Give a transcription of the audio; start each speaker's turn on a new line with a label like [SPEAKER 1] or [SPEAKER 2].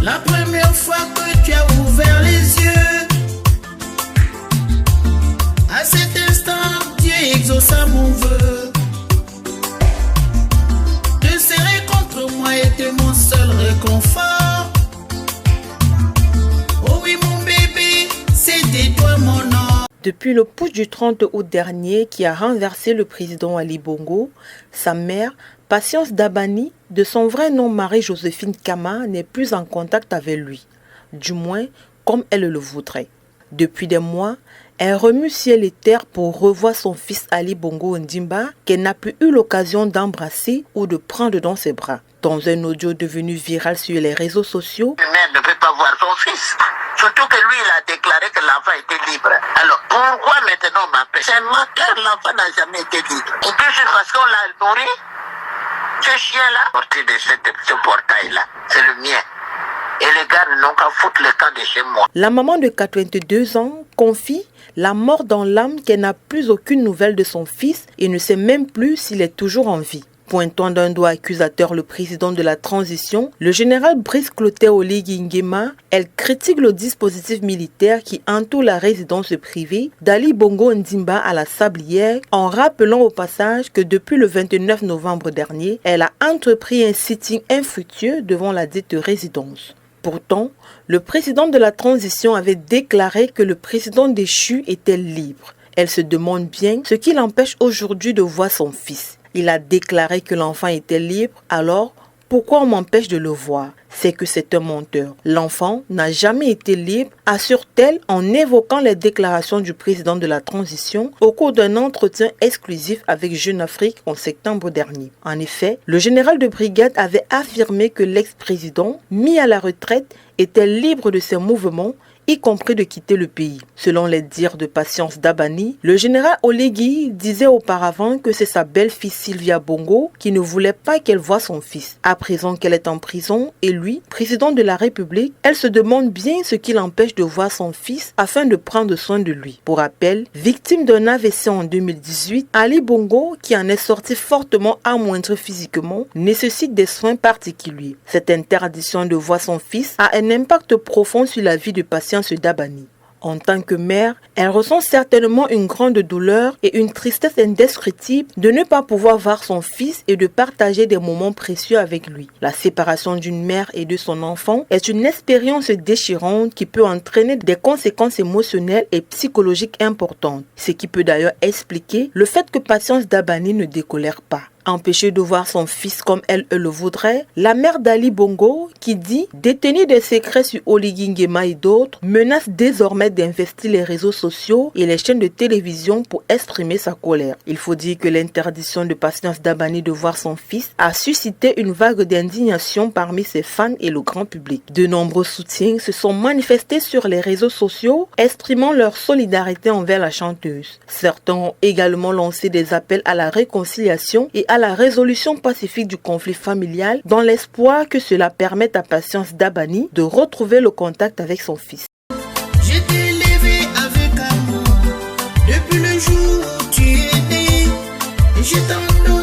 [SPEAKER 1] La première fois que tu as ouvert les yeux, à cet instant, Dieu exauça mon vœu. Te serrer contre moi était mon seul réconfort. Oh oui mon bébé, c'était toi mon nom.
[SPEAKER 2] Depuis le putsch du 30 août dernier qui a renversé le président Ali Bongo, sa mère, Patience Dabani, de son vrai nom Marie-Joséphine Kama, n'est plus en contact avec lui, du moins comme elle le voudrait. Depuis des mois, elle remue ciel et terre pour revoir son fils Ali Bongo Ondimba, qu'elle n'a plus eu l'occasion d'embrasser ou de prendre dans ses bras. Dans un audio devenu viral sur les réseaux sociaux,
[SPEAKER 3] une mère ne peut pas voir son fils. Surtout que lui, il a déclaré que l'enfant était libre. Alors, pourquoi maintenant on m'empêche? C'est menteur, l'enfant n'a jamais été libre. Et puis, c'est parce qu'on l'a nourri. Ce chien-là, sorti de ce portail-là, c'est le mien. Et les gars n'ont qu'à foutre le camp de chez moi.
[SPEAKER 2] La maman de 82 ans confie la mort dans l'âme qu'elle n'a plus aucune nouvelle de son fils et ne sait même plus s'il est toujours en vie. Pointant d'un doigt accusateur le président de la transition, le général Brice Clotaire Oligui Nguema, elle critique le dispositif militaire qui entoure la résidence privée d'Ali Bongo Ondimba à la Sablière, en rappelant au passage que depuis le 29 novembre dernier, elle a entrepris un sitting infructueux devant la dite résidence. Pourtant, le président de la transition avait déclaré que le président déchu était libre. Elle se demande bien ce qui l'empêche aujourd'hui de voir son fils. Il a déclaré que l'enfant était libre, alors pourquoi on m'empêche de le voir? C'est que c'est un menteur. L'enfant n'a jamais été libre, assure-t-elle en évoquant les déclarations du président de la transition au cours d'un entretien exclusif avec Jeune Afrique en septembre dernier. En effet, le général de brigade avait affirmé que l'ex-président, mis à la retraite, était libre de ses mouvements, y compris de quitter le pays. Selon les dires de Patience Dabani, le général Oligui disait auparavant que c'est sa belle-fille Sylvia Bongo qui ne voulait pas qu'elle voie son fils. À présent qu'elle est en prison et lui, président de la République, elle se demande bien ce qui l'empêche de voir son fils afin de prendre soin de lui. Pour rappel, victime d'un AVC en 2018, Ali Bongo, qui en est sorti fortement amoindri physiquement, nécessite des soins particuliers. Cette interdiction de voir son fils a un impact profond sur la vie de Patience Dabani. En tant que mère, elle ressent certainement une grande douleur et une tristesse indescriptible de ne pas pouvoir voir son fils et de partager des moments précieux avec lui. La séparation d'une mère et de son enfant est une expérience déchirante qui peut entraîner des conséquences émotionnelles et psychologiques importantes, ce qui peut d'ailleurs expliquer le fait que Patience Dabani ne décolère pas. Empêchée de voir son fils comme elle le voudrait, la mère d'Ali Bongo, qui dit détenir des secrets sur Oligui Nguema et d'autres, menace désormais d'investir les réseaux sociaux et les chaînes de télévision pour exprimer sa colère. Il faut dire que l'interdiction de Patience Dabani de voir son fils a suscité une vague d'indignation parmi ses fans et le grand public. De nombreux soutiens se sont manifestés sur les réseaux sociaux, exprimant leur solidarité envers la chanteuse. Certains ont également lancé des appels à la réconciliation et à la résolution pacifique du conflit familial dans l'espoir que cela permette à Patience Dabani de retrouver le contact avec son fils.
[SPEAKER 1] Je t'ai élevé avec amour depuis le jour où tu es né et je t'en donne.